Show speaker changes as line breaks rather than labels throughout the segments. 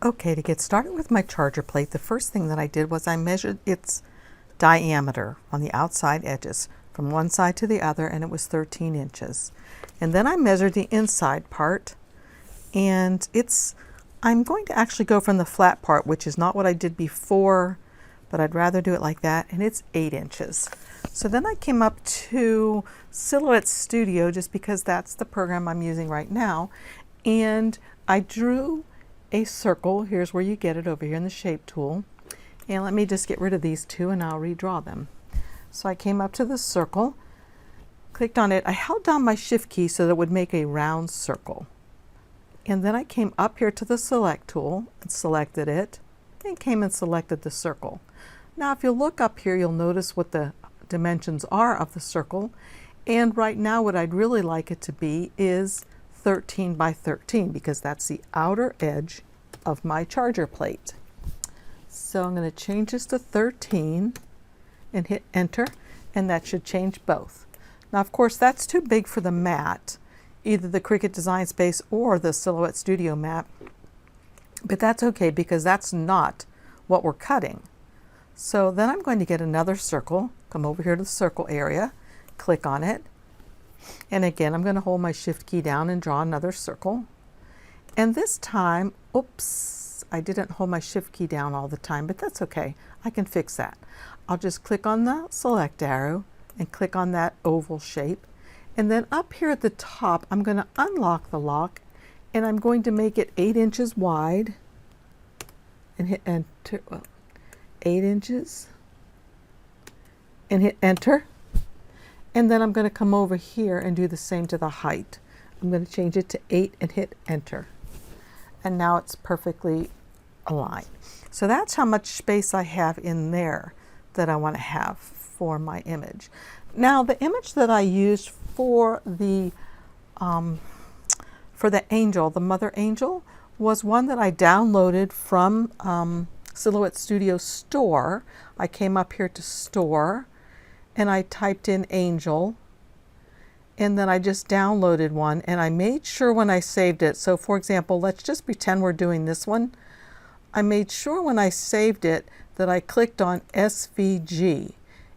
Okay, to get started with my charger plate, the first thing that I did was I measured its diameter on the outside edges from one side to the other, and it was 13 inches. And then I measured the inside part, and I'm going to actually go from the flat part, which is not what I did before, but I'd rather do it like that, and it's 8 inches. So then I came up to Silhouette Studio, just because that's the program I'm using right now, and I drew a circle. Here's where you get it, over here in the shape tool. And let me just get rid of these two and I'll redraw them. So I came up to the circle, clicked on it. I held down my shift key so that it would make a round circle. And then I came up here to the select tool and selected it, and came and selected the circle. Now if you look up here, you'll notice what the dimensions are of the circle. And right now what I'd really like it to be is 13 by 13, because that's the outer edge of my charger plate. So I'm going to change this to 13 and hit enter, and that should change both. Now of course that's too big for the mat, either the Cricut Design Space or the Silhouette Studio mat, but that's okay because that's not what we're cutting. So then I'm going to get another circle, come over here to the circle area, click on it, and again I'm going to hold my shift key down and draw another circle. And this time, oops, I didn't hold my shift key down all the time, but that's okay. I can fix that. I'll just click on the select arrow and click on that oval shape. And then up here at the top, I'm going to unlock the lock, and I'm going to make it 8 inches wide and hit enter. Well, 8 inches and hit enter. And then I'm going to come over here and do the same to the height. I'm going to change it to 8 and hit enter. And now it's perfectly aligned. So that's how much space I have in there that I want to have for my image. Now the image that I used for the angel, the mother angel, was one that I downloaded from Silhouette Studio Store. I came up here to Store, and I typed in angel, and then I just downloaded one, and I made sure when I saved it, so for example, let's just pretend we're doing this one. I made sure when I saved it that I clicked on SVG.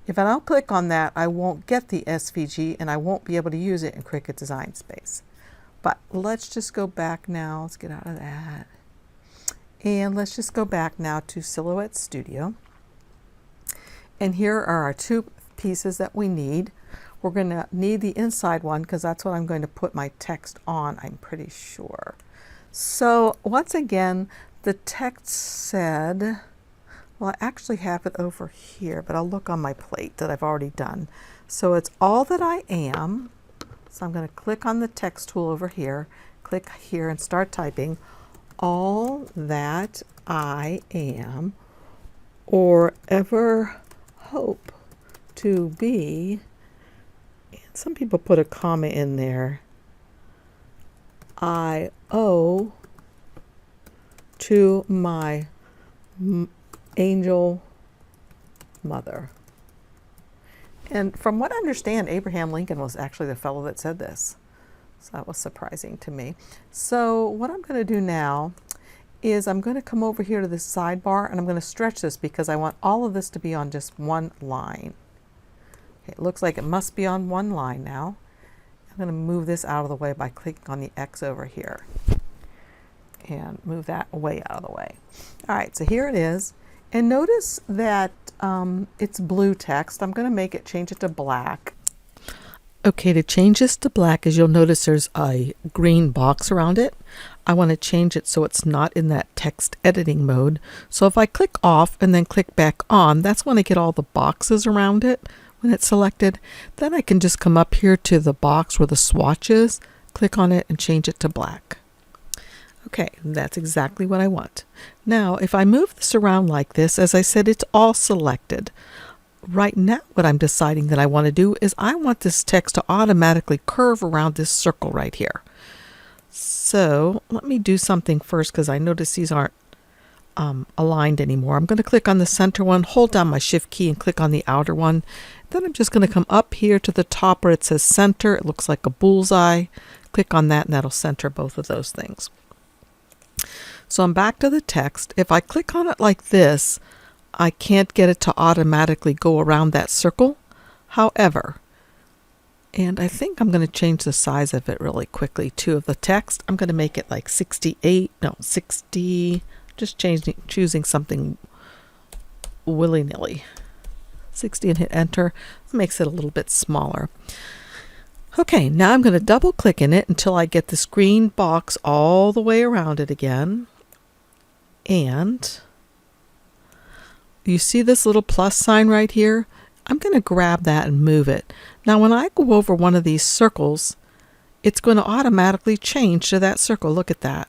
If I don't click on that, I won't get the SVG and I won't be able to use it in Cricut Design Space. But let's just go back now. Let's get out of that. And let's just go back now to Silhouette Studio. And here are our two pieces that we need. We're going to need the inside one because that's what I'm going to put my text on, I'm pretty sure. So once again, the text said, well, I actually have it over here, but I'll look on my plate that I've already done. So it's all that I am. So I'm going to click on the text tool over here, click here and start typing all that I am or ever hope to be. And some people put a comma in there. I owe to my angel mother. And from what I understand, Abraham Lincoln was actually the fellow that said this. So that was surprising to me. So what I'm going to do now is I'm going to come over here to this sidebar, and I'm going to stretch this because I want all of this to be on just one line. Okay, it looks like it must be on one line now. I'm going to move this out of the way by clicking on the X over here and move that way out of the way. All right, so here it is. And notice that it's blue text. I'm going to change it to black. Okay, to change this to black, as you'll notice there's a green box around it. I want to change it so it's not in that text editing mode. So if I click off and then click back on, that's when I get all the boxes around it when it's selected. Then I can just come up here to the box where the swatch is, click on it and change it to black. Okay, that's exactly what I want. Now, if I move this around like this, as I said, it's all selected. Right now, what I'm deciding that I want to do is I want this text to automatically curve around this circle right here. So let me do something first because I notice these aren't aligned anymore. I'm going to click on the center one, hold down my shift key and click on the outer one. Then I'm just going to come up here to the top where it says center. It looks like a bullseye. Click on that and that'll center both of those things. So I'm back to the text. If I click on it like this, I can't get it to automatically go around that circle. However, and I think I'm going to change the size of it really quickly too, of the text. I'm going to make it like 60, just choosing something willy-nilly. 60 and hit enter. That makes it a little bit smaller. Okay, now I'm going to double click in it until I get this green box all the way around it again. And you see this little plus sign right here? I'm going to grab that and move it. Now when I go over one of these circles, it's going to automatically change to that circle. Look at that.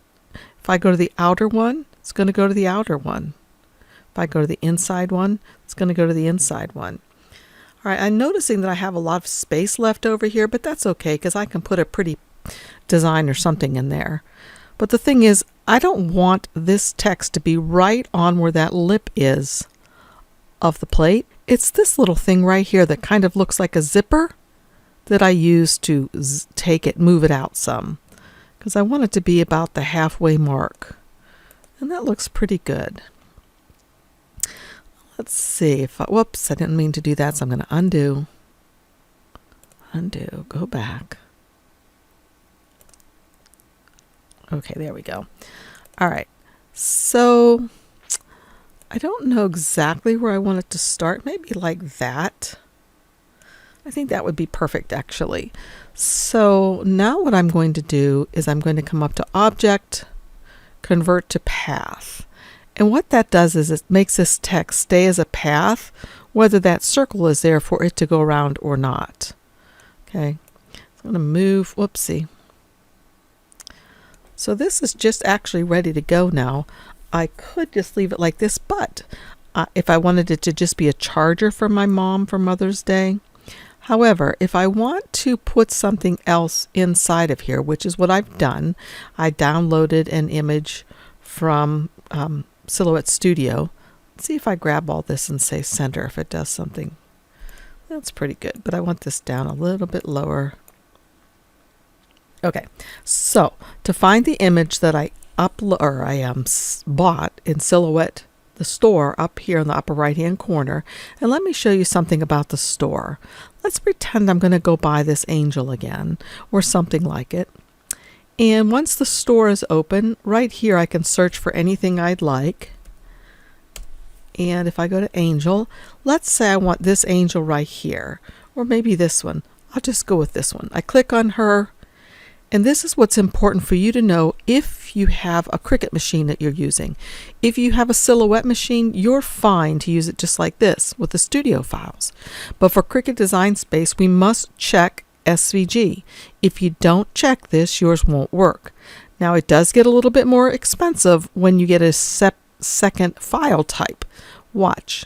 If I go to the outer one, it's going to go to the outer one. If I go to the inside one, it's going to go to the inside one. All right, I'm noticing that I have a lot of space left over here, but that's okay because I can put a pretty design or something in there. But the thing is, I don't want this text to be right on where that lip is of the plate. It's this little thing right here that kind of looks like a zipper that I use to move it out some, because I want it to be about the halfway mark. And that looks pretty good. Let's see if whoops, I didn't mean to do that, so I'm going to undo, go back. Okay, there we go. All right, so I don't know exactly where I want it to start. Maybe like that. I think that would be perfect actually. So now what I'm going to do is I'm going to come up to Object, Convert to Path. And what that does is it makes this text stay as a path, whether that circle is there for it to go around or not. Okay, so I'm going to move, whoopsie. So this is just actually ready to go now. I could just leave it like this, but if I wanted it to just be a charger for my mom for Mother's Day. However, if I want to put something else inside of here, which is what I've done, I downloaded an image from Silhouette Studio. Let's see if I grab all this and say center, if it does something. That's pretty good, but I want this down a little bit lower. Okay, so to find the image that I bought in Silhouette, the store, up here in the upper right hand corner, and let me show you something about the store. Let's pretend I'm going to go buy this angel again or something like it. And once the store is open, right here I can search for anything I'd like. And if I go to angel, let's say I want this angel right here, or maybe this one. I'll just go with this one. I click on her. And this is what's important for you to know if you have a Cricut machine that you're using. If you have a Silhouette machine, you're fine to use it just like this with the studio files. But for Cricut Design Space, we must check SVG. If you don't check this, yours won't work. Now it does get a little bit more expensive when you get a second file type. Watch.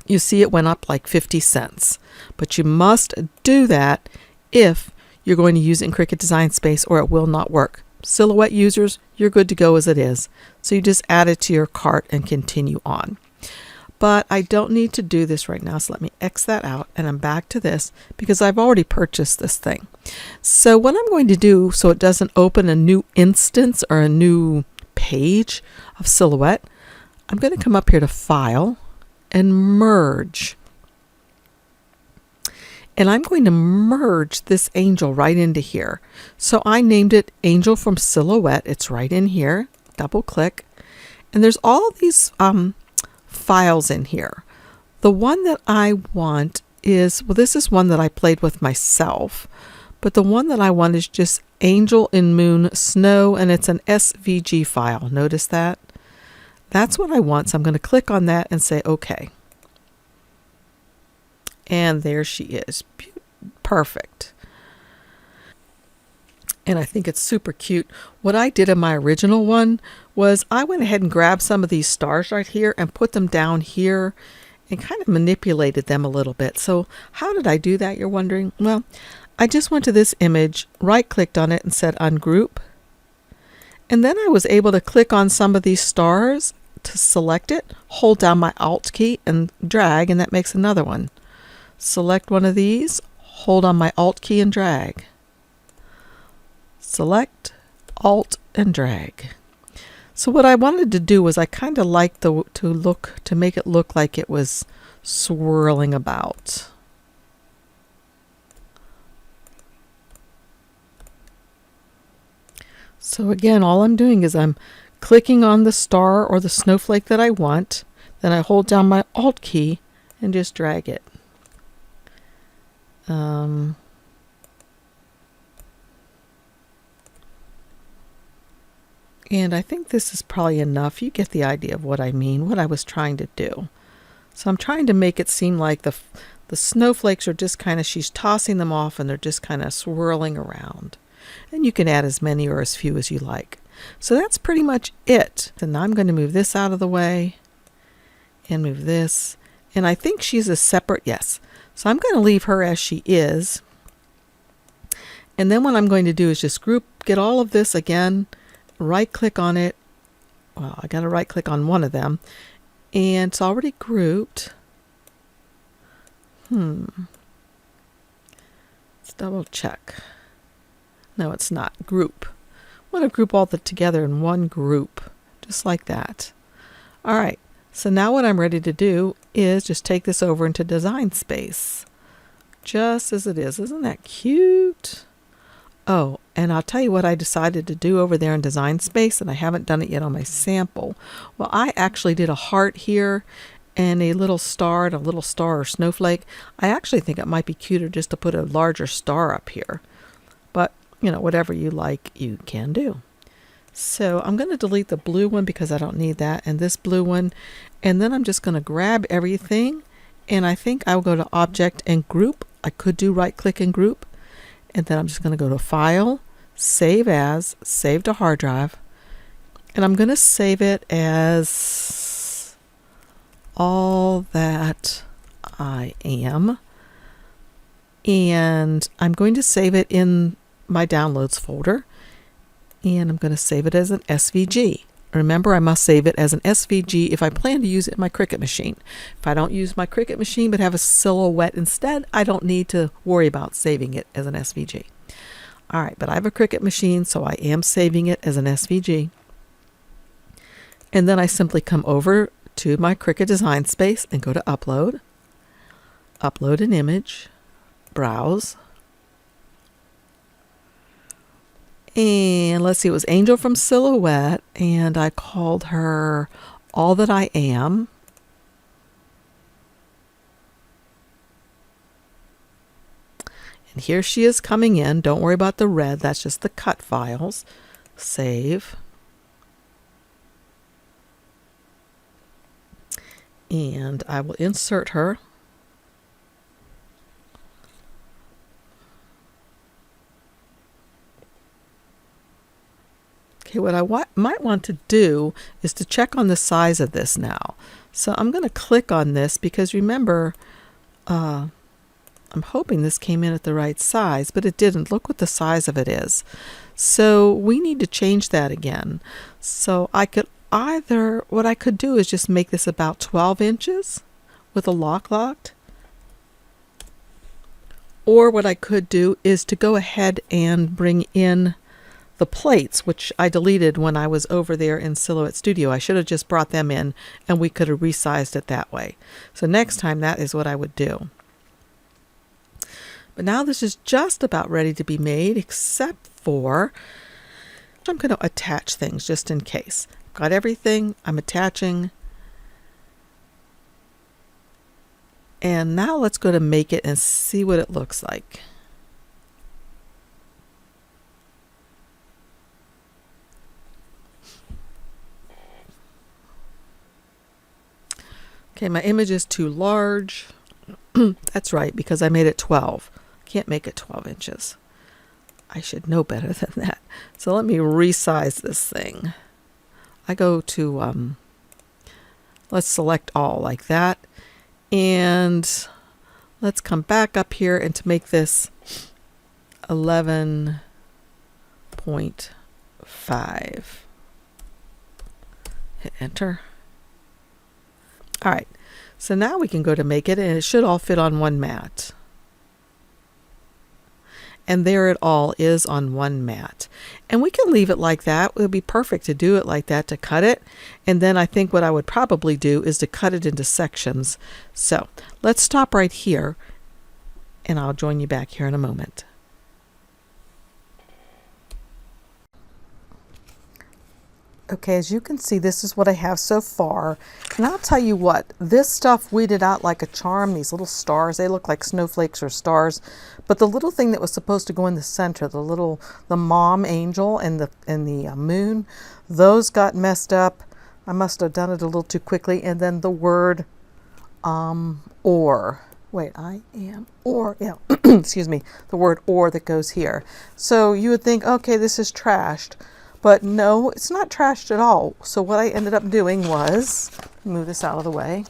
You see it went up like 50 cents. But you must do that if you're going to use it in Cricut Design Space or it will not work. Silhouette users, you're good to go as it is. So you just add it to your cart and continue on. But I don't need to do this right now, so let me X that out and I'm back to this because I've already purchased this thing. So what I'm going to do so it doesn't open a new instance or a new page of Silhouette, I'm going to come up here to File and Merge. And I'm going to merge this angel right into here. So I named it Angel from Silhouette. It's right in here. Double click. And there's all these files in here. The one that I want is, well, this is one that I played with myself. But the one that I want is just Angel in Moon Snow, and it's an SVG file. Notice that? That's what I want. So I'm going to click on that and say OK. And there she is. Perfect. And I think it's super cute. What I did in my original one was I went ahead and grabbed some of these stars right here and put them down here and kind of manipulated them a little bit. So how did I do that, you're wondering? Well, I just went to this image, right-clicked on it and said Ungroup. And then I was able to click on some of these stars to select it, hold down my Alt key and drag, and that makes another one. Select one of these, hold on my Alt key and drag. Select, Alt, and drag. So what I wanted to do was I kind of liked to make it look like it was swirling about. So again, all I'm doing is I'm clicking on the star or the snowflake that I want, then I hold down my Alt key and just drag it. And I think this is probably enough. You get the idea of what I mean, what I was trying to do. So I'm trying to make it seem like the snowflakes are just kind of, she's tossing them off and they're just kind of swirling around. And you can add as many or as few as you like. So that's pretty much it. And now I'm going to move this out of the way and move this. And I think she's a separate, yes. So I'm going to leave her as she is. And then what I'm going to do is just get all of this again, right click on it. Well, I got to right click on one of them. And it's already grouped. Let's double check. No, it's not. Group. I want to group all together in one group, just like that. All right. So now what I'm ready to do is just take this over into Design Space, just as it is. Isn't that cute? Oh, and I'll tell you what I decided to do over there in Design Space, and I haven't done it yet on my sample. Well, I actually did a heart here and a little star and a little star or snowflake. I actually think it might be cuter just to put a larger star up here. But, you know, whatever you like, you can do. So I'm going to delete the blue one because I don't need that, and this blue one. And then I'm just going to grab everything, and I think I'll go to Object and Group. I could do right click and group. And then I'm just going to go to File, Save As, Save to Hard Drive. And I'm going to save it as All That I Am. And I'm going to save it in my Downloads folder. And I'm going to save it as an SVG. Remember, I must save it as an SVG if I plan to use it in my Cricut machine. If I don't use my Cricut machine but have a Silhouette instead, I don't need to worry about saving it as an SVG. All right, but I have a Cricut machine, so I am saving it as an SVG. And then I simply come over to my Cricut Design Space and go to Upload, Upload an Image, Browse. And let's see, it was Angel from Silhouette, and I called her All That I Am. And here she is coming in. Don't worry about the red, that's just the cut files. Save. And I will insert her. Okay, what I might want to do is to check on the size of this now. So I'm going to click on this because remember, I'm hoping this came in at the right size, but it didn't. Look what the size of it is. So we need to change that again. So I could what I could do is just make this about 12 inches with a locked. Or what I could do is to go ahead and bring in the plates, which I deleted when I was over there in Silhouette Studio. I should have just brought them in and we could have resized it that way. So next time that is what I would do. But now this is just about ready to be made, except for I'm going to attach things just in case. Got everything, I'm attaching. And now let's go to make it and see what it looks like. Okay, my image is too large. That's right, because I made it 12. Can't make it 12 inches. I should know better than that. So let me resize this thing. I go to, let's select all like that. And let's come back up here and to make this 11.5. Hit enter. All right, so now we can go to make it, and it should all fit on one mat. And there it all is on one mat. And we can leave it like that. It would be perfect to do it like that, to cut it. And then I think what I would probably do is to cut it into sections. So let's stop right here, and I'll join you back here in a moment. Okay, as you can see, this is what I have so far. And I'll tell you what, this stuff weeded out like a charm. These little stars, they look like snowflakes or stars. But the little thing that was supposed to go in the center, the mom angel and the moon, those got messed up. I must have done it a little too quickly. And then the word or. Wait, I am or, yeah, excuse me, the word or that goes here. So you would think, okay, this is trashed. But no, it's not trashed at all. So what I ended up doing was, move this out of the way,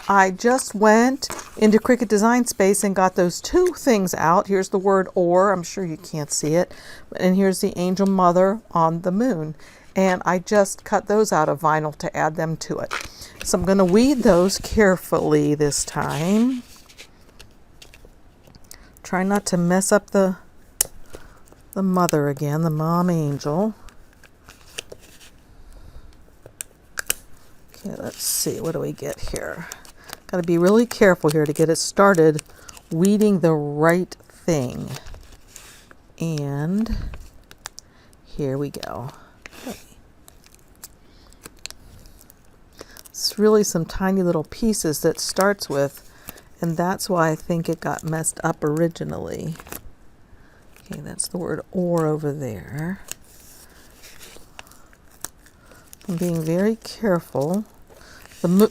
I just went into Cricut Design Space and got those two things out. Here's the word or, I'm sure you can't see it, and here's the angel mother on the moon. And I just cut those out of vinyl to add them to it. So I'm going to weed those carefully this time. Try not to mess up the mother again, the mom angel. Okay, let's see, what do we get here? Got to be really careful here to get it started weeding the right thing. And here we go. Okay. It's really some tiny little pieces that starts with, and that's why I think it got messed up originally. Okay, that's the word or over there. I'm being very careful.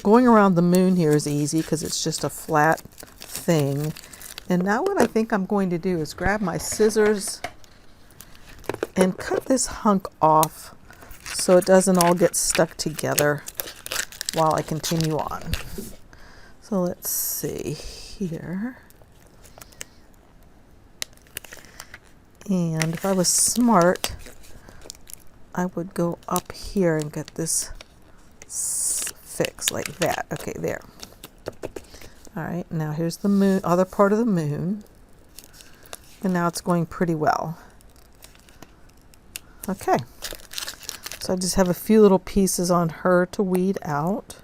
Going around the moon here is easy because it's just a flat thing. And now what I think I'm going to do is grab my scissors and cut this hunk off so it doesn't all get stuck together while I continue on. So let's see here. And if I was smart, I would go up here and get this fixed like that. Okay, there. All right, now here's the moon, other part of the moon. And now it's going pretty well. Okay. So I just have a few little pieces on her to weed out.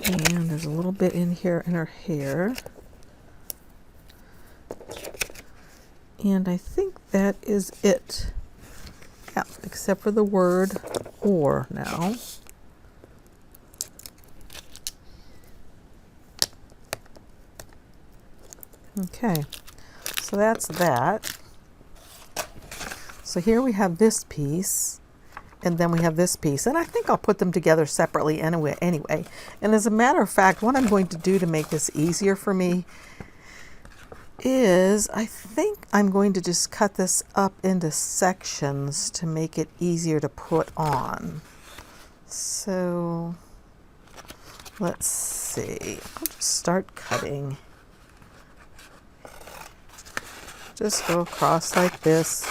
And there's a little bit in here in her hair. And I think that is it. Yeah, except for the word or now. Okay, so that's that. So here we have this piece. And then we have this piece, and I think I'll put them together separately anyway. And as a matter of fact, what I'm going to do to make this easier for me is I think I'm going to just cut this up into sections to make it easier to put on. So let's see. I'll just start cutting. Just go across like this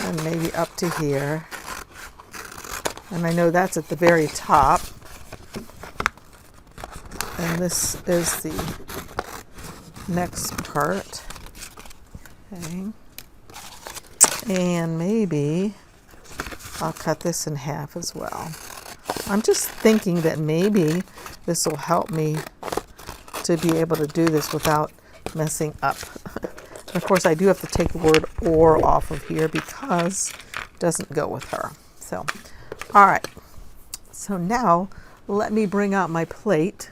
and maybe up to here. And I know that's at the very top. And this is the next part. Okay. And maybe I'll cut this in half as well. I'm just thinking that maybe this will help me to be able to do this without messing up. Of course, I do have to take the word or off of here because it doesn't go with her. So. All right, so now let me bring out my plate.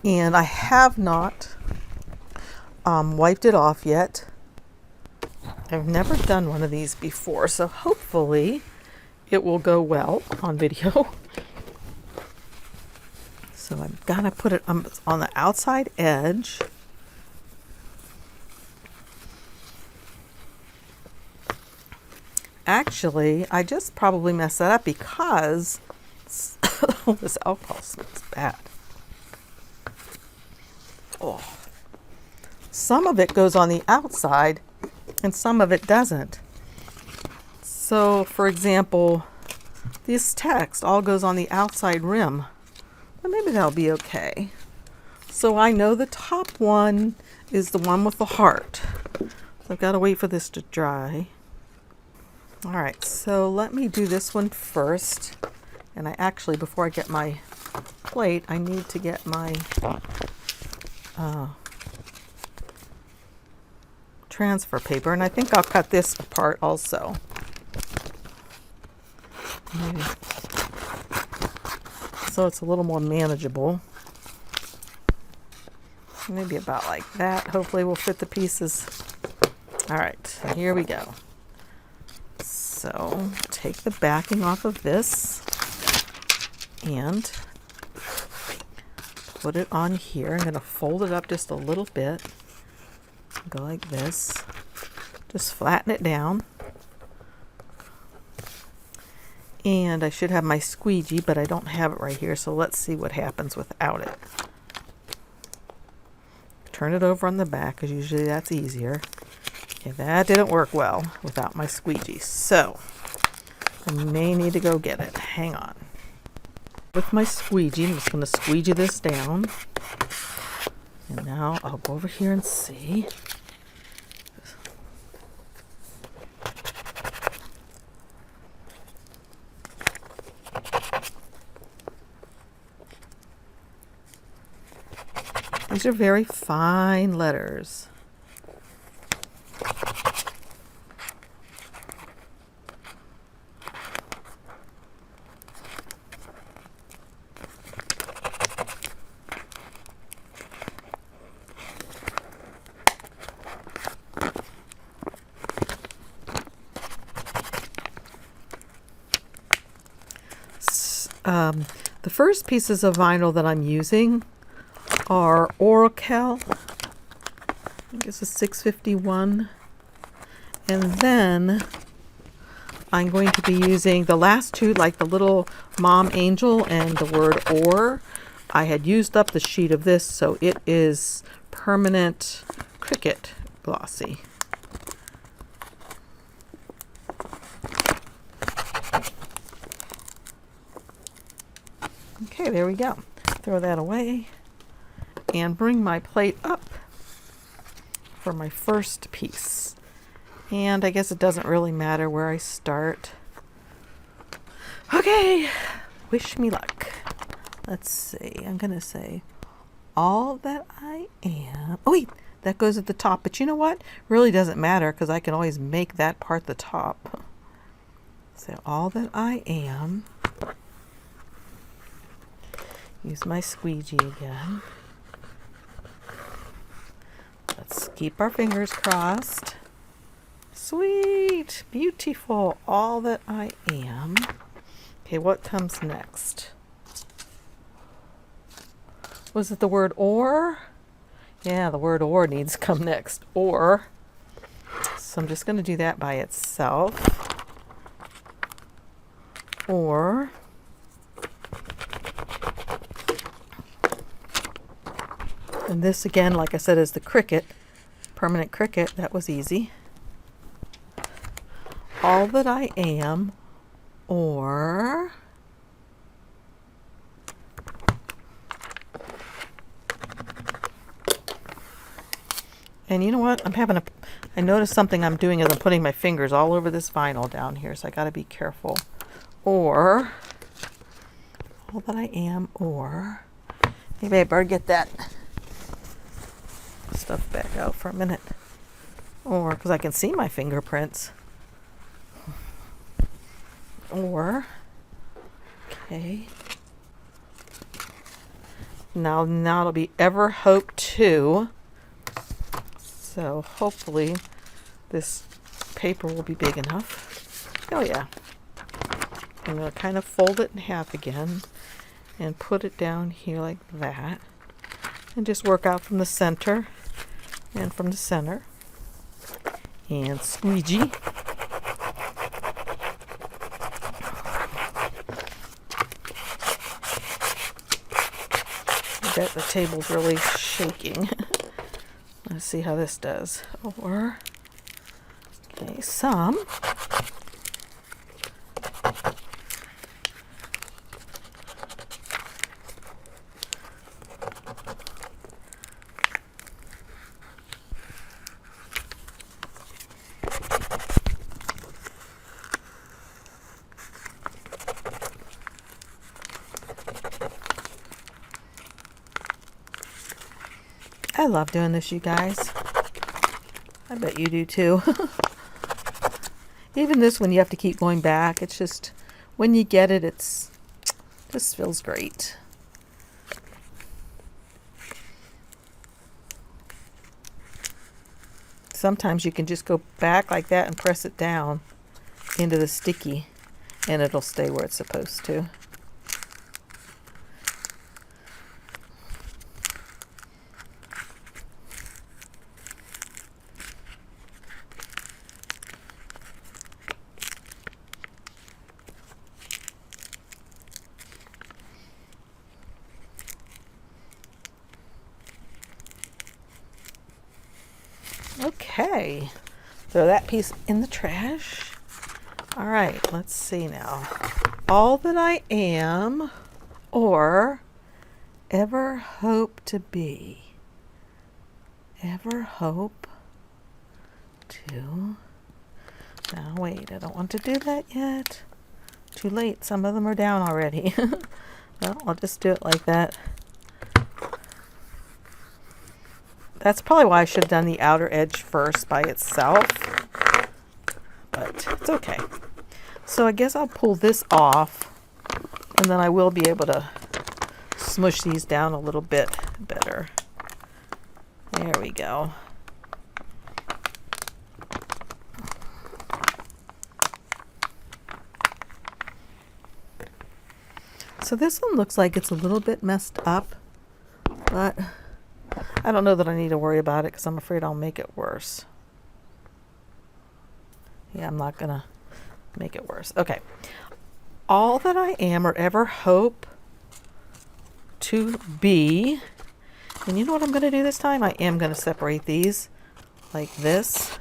And I have not wiped it off yet. I've never done one of these before, so hopefully it will go well on video. So I've got to put it on the outside edge. Actually, I just probably messed that up because this alcohol smells bad. Oh. Some of it goes on the outside and some of it doesn't. So, for example, this text all goes on the outside rim, but maybe that'll be okay. So I know the top one is the one with the heart. So I've got to wait for this to dry. All right, so let me do this one first. And I actually, before I get my plate, I need to get my transfer paper. And I think I'll cut this apart also. Maybe. So it's a little more manageable. Maybe about like that. Hopefully we'll fit the pieces. All right, so here we go. So take the backing off of this and put it on here. I'm going to fold it up just a little bit. Go like this. Just flatten it down. And I should have my squeegee, but I don't have it right here, so let's see what happens without it. Turn it over on the back, because usually that's easier. Okay, that didn't work well without my squeegee, so I may need to go get it. Hang on. With my squeegee, I'm just going to squeegee this down. And now I'll go over here and see. These are very fine letters. The first pieces of vinyl that I'm using are Oracal. I guess it's 651. And then I'm going to be using the last two, like the little Mom Angel and the word or. I had used up the sheet of this, so it is Permanent Cricut Glossy. Okay, there we go. Throw that away and bring my plate up for my first piece. And I guess it doesn't really matter where I start. Okay, wish me luck. Let's see, I'm gonna say all that I am. Oh wait, that goes at the top, but you know what? Really doesn't matter because I can always make that part the top. So all that I am. Use my squeegee again. Let's keep our fingers crossed. Sweet, beautiful, all that I am. Okay, what comes next? Was it the word or? Yeah, the word or needs to come next. Or. So I'm just going to do that by itself. Or. And this again, like I said, is the Cricut, Permanent Cricut. That was easy. All that I am, or and you know what? I noticed something I'm doing is I'm putting my fingers all over this vinyl down here, so I got to be careful. Or all that I am, or maybe I better get that stuff back out for a minute, or because I can see my fingerprints. Or okay, now it'll be ever hope 2. So hopefully this paper will be big enough. Oh yeah. I'm going to kind of fold it in half again and put it down here like that, and just work out from the center and from the center and squeegee. I bet the table's really shaking. Let's see how this does. Or Okay, some. I love doing this, you guys. I bet you do too. Even this one, you have to keep going back. It's just, when you get it, it's just feels great. Sometimes you can just go back like that and press it down into the sticky, and it'll stay where it's supposed to. Okay, throw that piece in the trash. All right, let's see now. All that I am or ever hope to be. Ever hope to. Now wait, I don't want to do that yet. Too late, some of them are down already. Well, I'll just do it like that. That's probably why I should have done the outer edge first by itself, but it's okay. So I guess I'll pull this off, and then I will be able to smush these down a little bit better. There we go. So this one looks like it's a little bit messed up, but I don't know that I need to worry about it because I'm afraid I'll make it worse. Yeah, I'm not gonna make it worse. Okay. All that I am or ever hope to be, and you know what I'm gonna do this time? I am gonna separate these like this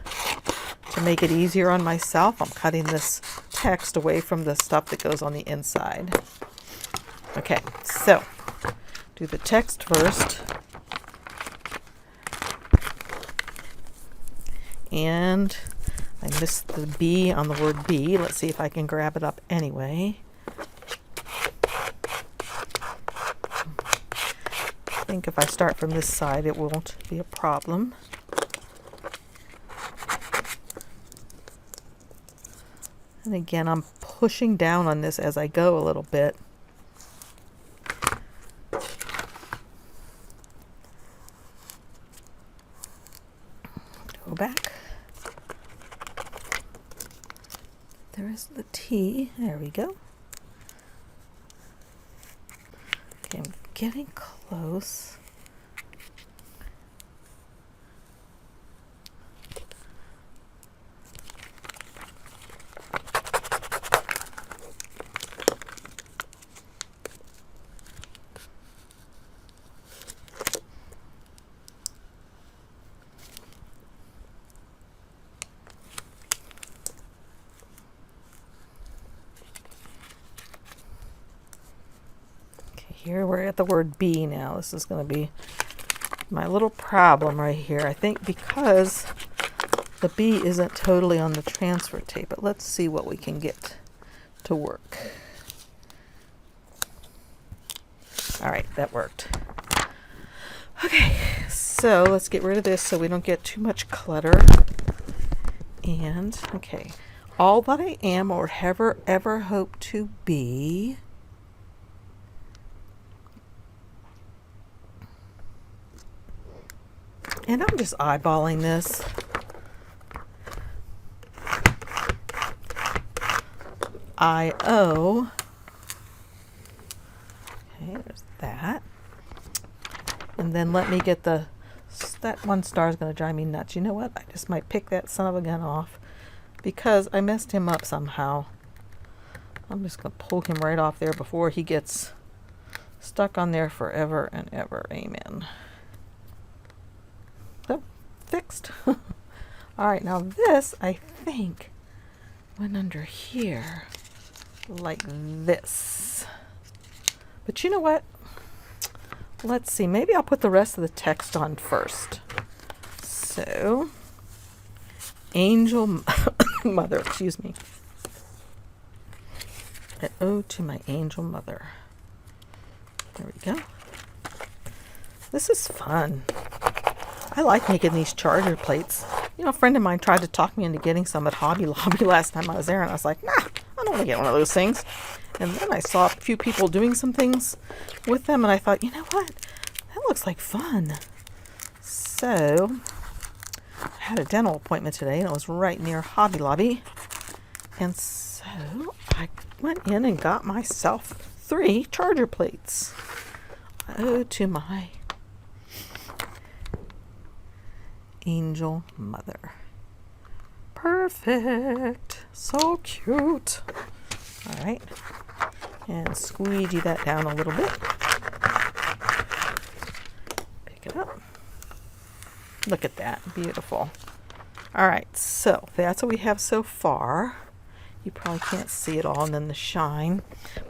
to make it easier on myself. I'm cutting this text away from the stuff that goes on the inside. Okay, so do the text first. And I missed the B on the word B. Let's see if I can grab it up anyway. I think if I start from this side, it won't be a problem. And again, I'm pushing down on this as I go a little bit. Go back. There's the T. There we go. Okay, I'm getting close. Here we're at the word B now. This is going to be my little problem right here. I think because the B isn't totally on the transfer tape, but let's see what we can get to work. All right, that worked. Okay, so let's get rid of this so we don't get too much clutter. And, okay, all that I am or ever hope to be. And I'm just eyeballing this. I-O. Okay, there's that. And then let me get that one star is going to drive me nuts. You know what? I just might pick that son of a gun off because I messed him up somehow. I'm just going to pull him right off there before he gets stuck on there forever and ever. Amen. So, fixed. All right, now this, I think, went under here like this. But you know what? Let's see, maybe I'll put the rest of the text on first. So, Angel Mother, excuse me. An ode to my angel mother. There we go. This is fun. I like making these charger plates. You know, a friend of mine tried to talk me into getting some at Hobby Lobby last time I was there, and I was like, nah, I don't want to get one of those things. And then I saw a few people doing some things with them, and I thought, you know what? That looks like fun. So, I had a dental appointment today, and it was right near Hobby Lobby. And so, I went in and got myself 3 charger plates. Oh, to my angel mother. Perfect. So cute. All right. And squeegee that down a little bit. Pick it up. Look at that. Beautiful. All right. So that's what we have so far. You probably can't see it all and then the shine,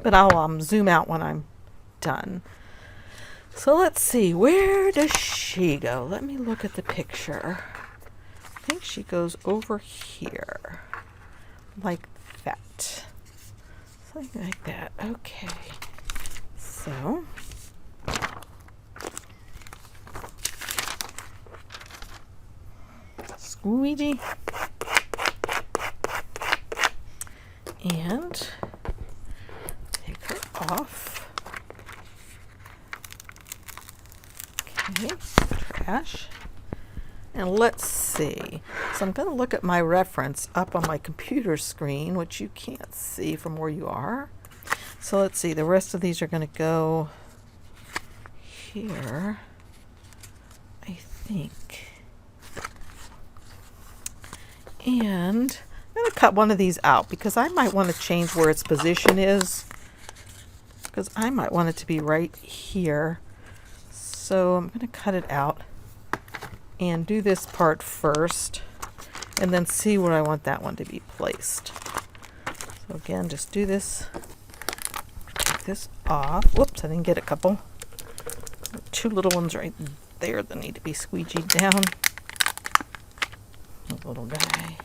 but I'll zoom out when I'm done. So let's see, where does she go? Let me look at the picture. I think she goes over here, like that. Something like that. Okay. So, squeegee. And take her off. Okay, trash. And let's see. So I'm going to look at my reference up on my computer screen, which you can't see from where you are. So let's see. The rest of these are going to go here, I think. And I'm going to cut one of these out because I might want to change where its position is, because I might want it to be right here. So I'm going to cut it out and do this part first and then see where I want that one to be placed. So again, just do this, take this off. Whoops, I didn't get a couple. 2 little ones right there that need to be squeegeed down. A little guy.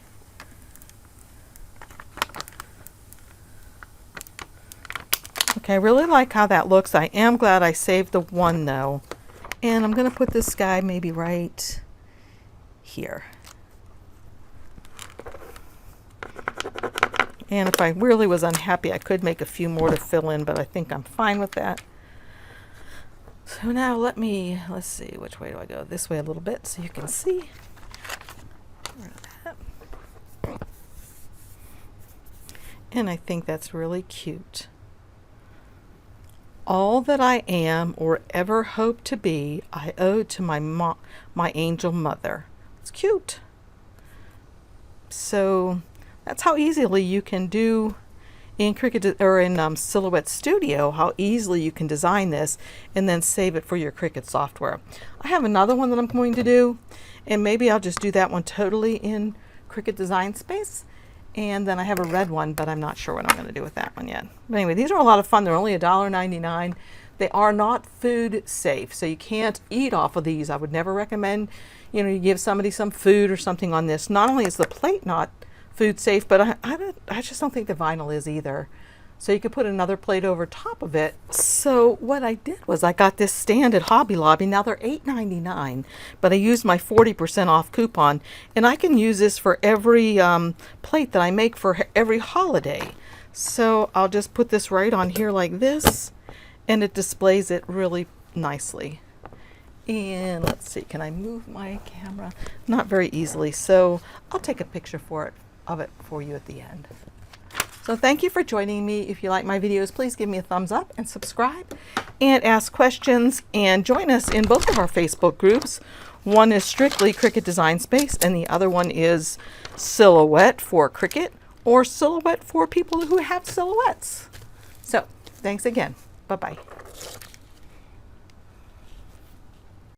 Okay, I really like how that looks. I am glad I saved the one though. And I'm going to put this guy maybe right here. And if I really was unhappy, I could make a few more to fill in, but I think I'm fine with that. So now let's see, which way do I go? This way a little bit so you can see. And I think that's really cute. All that I am or ever hope to be, I owe to my angel mother. It's cute. So that's how easily you can do in Cricut or in Silhouette Studio, how easily you can design this and then save it for your Cricut software. I have another one that I'm going to do, and maybe I'll just do that one totally in Cricut Design Space. And then I have a red one, but I'm not sure what I'm going to do with that one yet. But anyway, these are a lot of fun. They're only $1.99. They are not food safe, so you can't eat off of these. I would never recommend, you give somebody some food or something on this. Not only is the plate not food safe, but I just don't think the vinyl is either. So you could put another plate over top of it. So what I did was I got this stand at Hobby Lobby. Now they're $8.99, but I used my 40% off coupon, and I can use this for every plate that I make for every holiday. So I'll just put this right on here like this, and it displays it really nicely. And let's see, can I move my camera? Not very easily, so I'll take a picture of it for you at the end. So thank you for joining me. If you like my videos, please give me a thumbs up and subscribe and ask questions, and join us in both of our Facebook groups. One is strictly Cricut Design Space, and the other one is Silhouette for Cricut, or Silhouette for people who have silhouettes. So thanks again. Bye-bye.